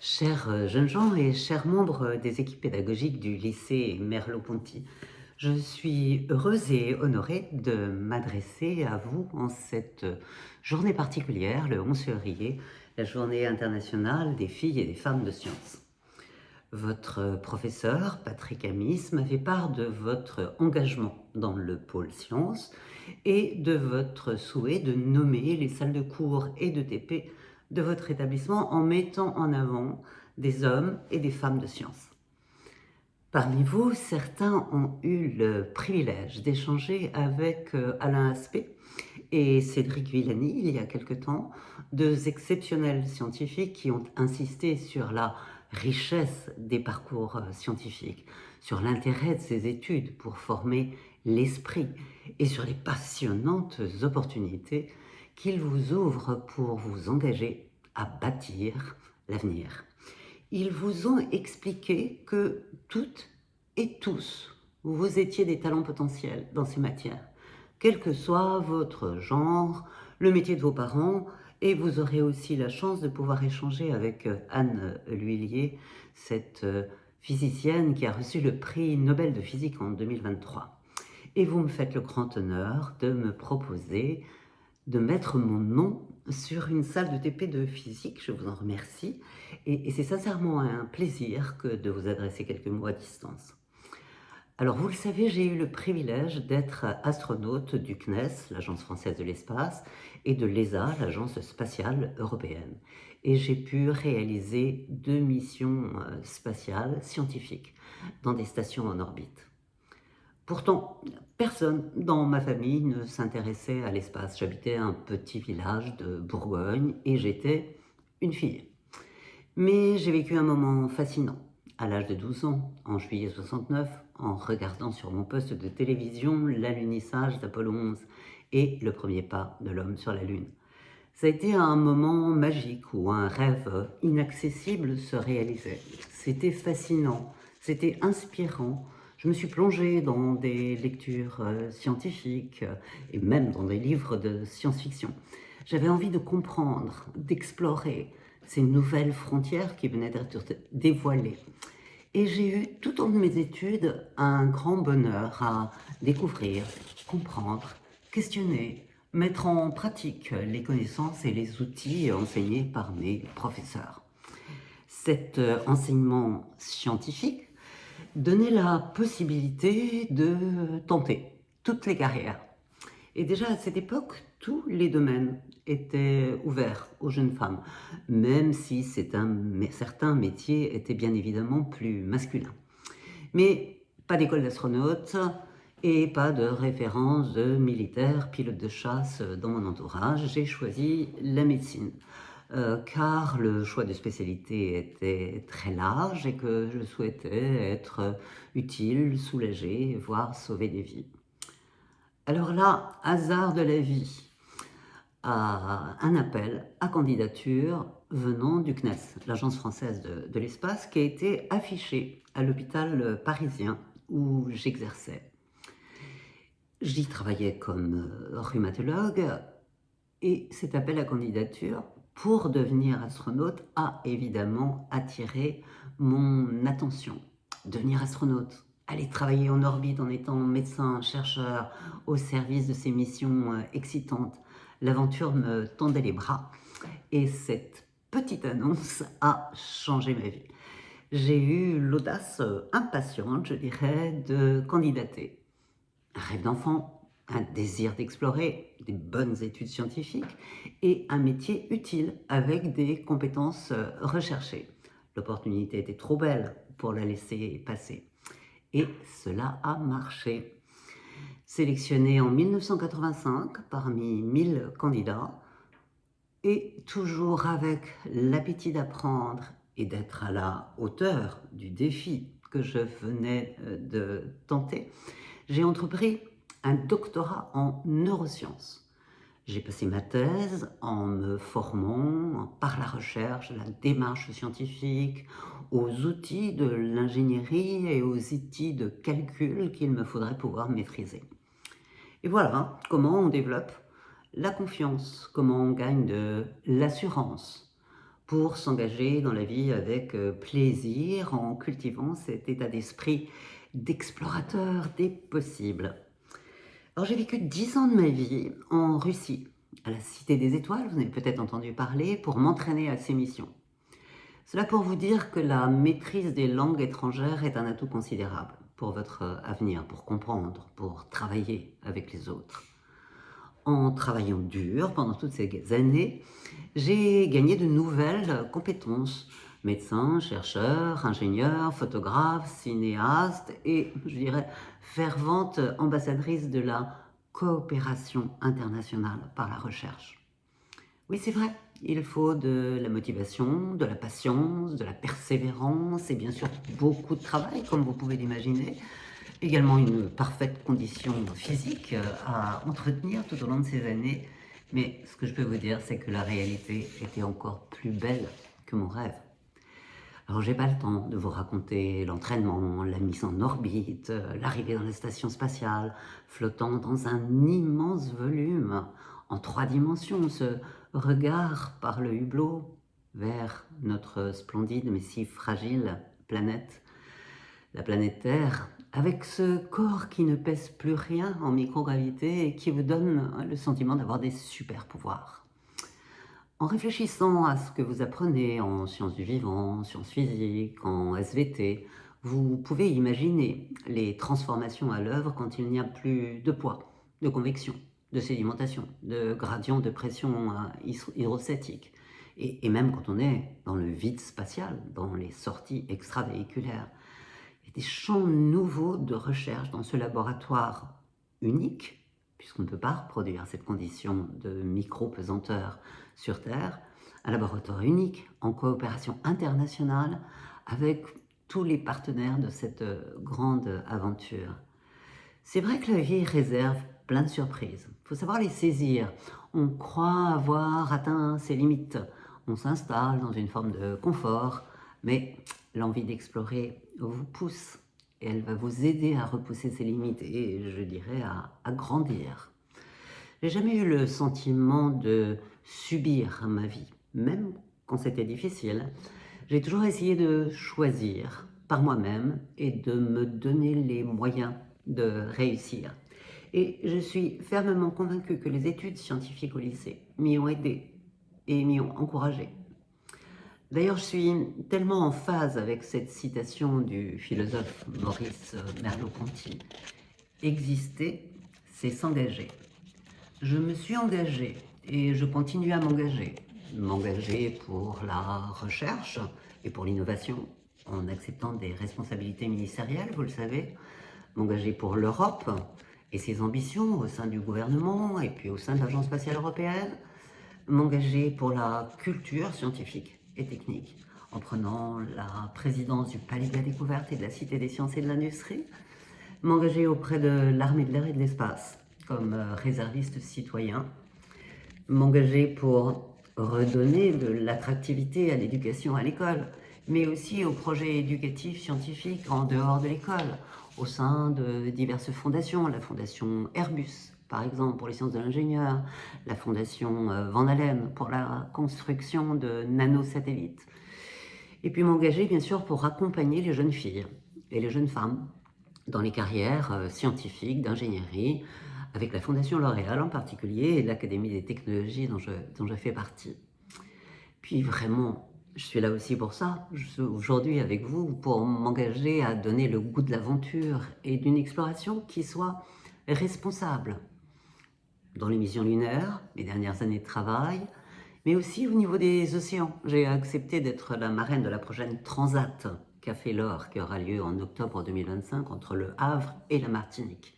Chers jeunes gens et chers membres des équipes pédagogiques du lycée Merleau-Ponty, je suis heureuse et honorée de m'adresser à vous en cette journée particulière, le 11 février, la journée internationale des filles et des femmes de sciences. Votre professeur, Patrick Amis, m'a fait part de votre engagement dans le pôle sciences et de votre souhait de nommer les salles de cours et de TP de votre établissement en mettant en avant des hommes et des femmes de sciences. Parmi vous, certains ont eu le privilège d'échanger avec Alain Aspect et Cédric Villani il y a quelque temps, deux exceptionnels scientifiques qui ont insisté sur la richesse des parcours scientifiques, sur l'intérêt de ces études pour former l'esprit et sur les passionnantes opportunités qu'ils vous ouvrent pour vous engager à bâtir l'avenir. Ils vous ont expliqué que toutes et tous, vous étiez des talents potentiels dans ces matières, quel que soit votre genre, le métier de vos parents, et vous aurez aussi la chance de pouvoir échanger avec Anne L'Huillier, cette physicienne qui a reçu le prix Nobel de physique en 2023. Et vous me faites le grand honneur de me proposer de mettre mon nom sur une salle de TP de physique. Je vous en remercie. Et c'est sincèrement un plaisir que de vous adresser quelques mots à distance. Alors, vous le savez, j'ai eu le privilège d'être astronaute du CNES, l'Agence française de l'espace, et de l'ESA, l'Agence spatiale européenne. Et j'ai pu réaliser 2 missions spatiales scientifiques dans des stations en orbite. Pourtant, personne dans ma famille ne s'intéressait à l'espace. J'habitais un petit village de Bourgogne et j'étais une fille. Mais j'ai vécu un moment fascinant. À l'âge de 12 ans, en juillet 69, en regardant sur mon poste de télévision l'alunissage d'Apollo 11 et le premier pas de l'homme sur la Lune. Ça a été un moment magique où un rêve inaccessible se réalisait. C'était fascinant, c'était inspirant. Je me suis plongée dans des lectures scientifiques et même dans des livres de science-fiction. J'avais envie de comprendre, d'explorer ces nouvelles frontières qui venaient d'être dévoilées. Et j'ai eu tout au long de mes études un grand bonheur à découvrir, comprendre, questionner, mettre en pratique les connaissances et les outils enseignés par mes professeurs. Cet enseignement scientifique donnait la possibilité de tenter toutes les carrières. Et déjà à cette époque, tous les domaines étaient ouverts aux jeunes femmes, même si certains métiers étaient bien évidemment plus masculins. Mais pas d'école d'astronaute et pas de référence de militaire, pilote de chasse dans mon entourage. J'ai choisi la médecine. Car le choix de spécialité était très large et que je souhaitais être utile, soulagé, voire sauver des vies. Alors là, hasard de la vie, un appel à candidature venant du CNES, l'Agence française de l'espace, qui a été affiché à l'hôpital parisien où j'exerçais. J'y travaillais comme rhumatologue et cet appel à candidature pour devenir astronaute a évidemment attiré mon attention. Devenir astronaute, aller travailler en orbite en étant médecin, chercheur, au service de ces missions excitantes. L'aventure me tendait les bras et cette petite annonce a changé ma vie. J'ai eu l'audace impatiente, je dirais, de candidater. Un rêve d'enfant, un désir d'explorer, des bonnes études scientifiques et un métier utile avec des compétences recherchées. L'opportunité était trop belle pour la laisser passer. Et cela a marché. Sélectionné en 1985 parmi 1000 candidats, et toujours avec l'appétit d'apprendre et d'être à la hauteur du défi que je venais de tenter, j'ai entrepris un doctorat en neurosciences. J'ai passé ma thèse en me formant par la recherche, la démarche scientifique, aux outils de l'ingénierie et aux outils de calcul qu'il me faudrait pouvoir maîtriser. Et voilà comment on développe la confiance, comment on gagne de l'assurance pour s'engager dans la vie avec plaisir en cultivant cet état d'esprit d'explorateur des possibles. Alors j'ai vécu 10 ans de ma vie en Russie, à la Cité des Étoiles, vous en avez peut-être entendu parler, pour m'entraîner à ces missions. Cela pour vous dire que la maîtrise des langues étrangères est un atout considérable pour votre avenir, pour comprendre, pour travailler avec les autres. En travaillant dur pendant toutes ces années, j'ai gagné de nouvelles compétences. Médecin, chercheur, ingénieur, photographe, cinéaste et, je dirais, fervente ambassadrice de la coopération internationale par la recherche. Oui, c'est vrai, il faut de la motivation, de la patience, de la persévérance et bien sûr beaucoup de travail, comme vous pouvez l'imaginer. Également une parfaite condition physique à entretenir tout au long de ces années. Mais ce que je peux vous dire, c'est que la réalité était encore plus belle que mon rêve. Alors j'ai pas le temps de vous raconter l'entraînement, la mise en orbite, l'arrivée dans la station spatiale, flottant dans un immense volume, en 3 dimensions, ce regard par le hublot vers notre splendide mais si fragile planète, la planète Terre, avec ce corps qui ne pèse plus rien en microgravité et qui vous donne le sentiment d'avoir des super pouvoirs. En réfléchissant à ce que vous apprenez en sciences du vivant, en sciences physiques, en SVT, vous pouvez imaginer les transformations à l'œuvre quand il n'y a plus de poids, de convection, de sédimentation, de gradient de pression hydrostatique. Et même quand on est dans le vide spatial, dans les sorties extravéhiculaires. Il y a des champs nouveaux de recherche dans ce laboratoire unique, puisqu'on ne peut pas reproduire cette condition de micro-pesanteur sur Terre, un laboratoire unique en coopération internationale avec tous les partenaires de cette grande aventure. C'est vrai que la vie réserve plein de surprises. Il faut savoir les saisir. On croit avoir atteint ses limites. On s'installe dans une forme de confort, mais l'envie d'explorer vous pousse et elle va vous aider à repousser ses limites et, je dirais, à grandir. J'ai jamais eu le sentiment de subir ma vie, même quand c'était difficile. J'ai toujours essayé de choisir par moi-même et de me donner les moyens de réussir. Et je suis fermement convaincue que les études scientifiques au lycée m'y ont aidé et m'y ont encouragé. D'ailleurs, je suis tellement en phase avec cette citation du philosophe Maurice Merleau-Ponty. Exister, c'est s'engager. Je me suis engagée et je continue à m'engager. M'engager pour la recherche et pour l'innovation, en acceptant des responsabilités ministérielles, vous le savez. M'engager pour l'Europe et ses ambitions au sein du gouvernement et puis au sein de l'Agence spatiale européenne. M'engager pour la culture scientifique et technique, en prenant la présidence du Palais de la Découverte et de la Cité des Sciences et de l'Industrie. M'engager auprès de l'armée de l'air et de l'espace, comme réserviste citoyen. M'engager pour redonner de l'attractivité à l'éducation à l'école, mais aussi aux projets éducatifs scientifiques en dehors de l'école, au sein de diverses fondations, la fondation Airbus, par exemple, pour les sciences de l'ingénieur, la fondation Van Allen pour la construction de nanosatellites. Et puis m'engager, bien sûr, pour accompagner les jeunes filles et les jeunes femmes dans les carrières scientifiques, d'ingénierie, avec la Fondation L'Oréal en particulier et l'Académie des technologies dont je fais partie. Puis vraiment, je suis là aussi pour ça, je suis aujourd'hui avec vous, pour m'engager à donner le goût de l'aventure et d'une exploration qui soit responsable. Dans les missions lunaires, mes dernières années de travail, mais aussi au niveau des océans. J'ai accepté d'être la marraine de la prochaine Transat Café L'Or qui aura lieu en octobre 2025 entre Le Havre et la Martinique.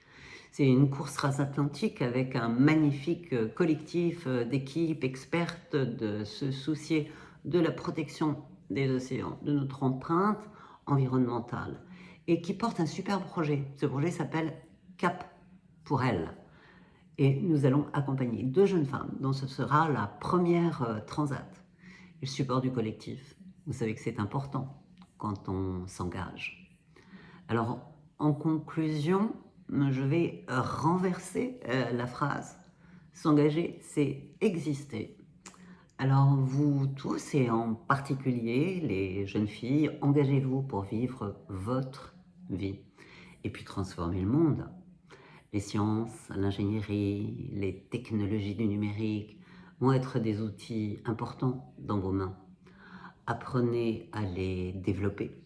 C'est une course transatlantique avec un magnifique collectif d'équipes expertes de se soucier de la protection des océans, de notre empreinte environnementale et qui porte un super projet. Ce projet s'appelle Cap pour elle. Et nous allons accompagner 2 jeunes femmes dont ce sera la première transat. Et le support du collectif. Vous savez que c'est important quand on s'engage. Alors, en conclusion, je vais renverser la phrase. S'engager, c'est exister. Alors vous tous et en particulier les jeunes filles, engagez-vous pour vivre votre vie et puis transformer le monde. Les sciences, l'ingénierie, les technologies du numérique vont être des outils importants dans vos mains. Apprenez à les développer,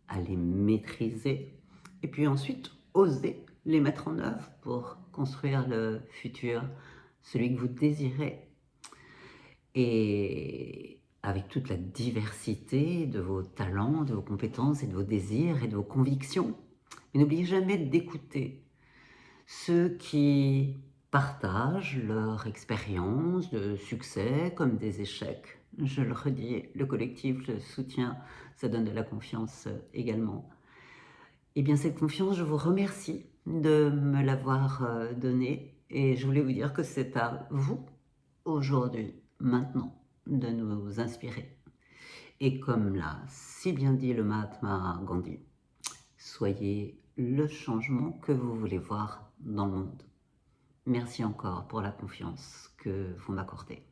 à les maîtriser et puis ensuite osez les mettre en œuvre pour construire le futur, celui que vous désirez. Et avec toute la diversité de vos talents, de vos compétences et de vos désirs et de vos convictions. Mais n'oubliez jamais d'écouter ceux qui partagent leur expérience de succès comme des échecs. Je le redis, le collectif, le soutien, ça donne de la confiance également. Et bien cette confiance, je vous remercie de me l'avoir donnée et je voulais vous dire que c'est à vous, aujourd'hui, maintenant, de nous inspirer. Et comme l'a si bien dit le Mahatma Gandhi, soyez le changement que vous voulez voir dans le monde. Merci encore pour la confiance que vous m'accordez.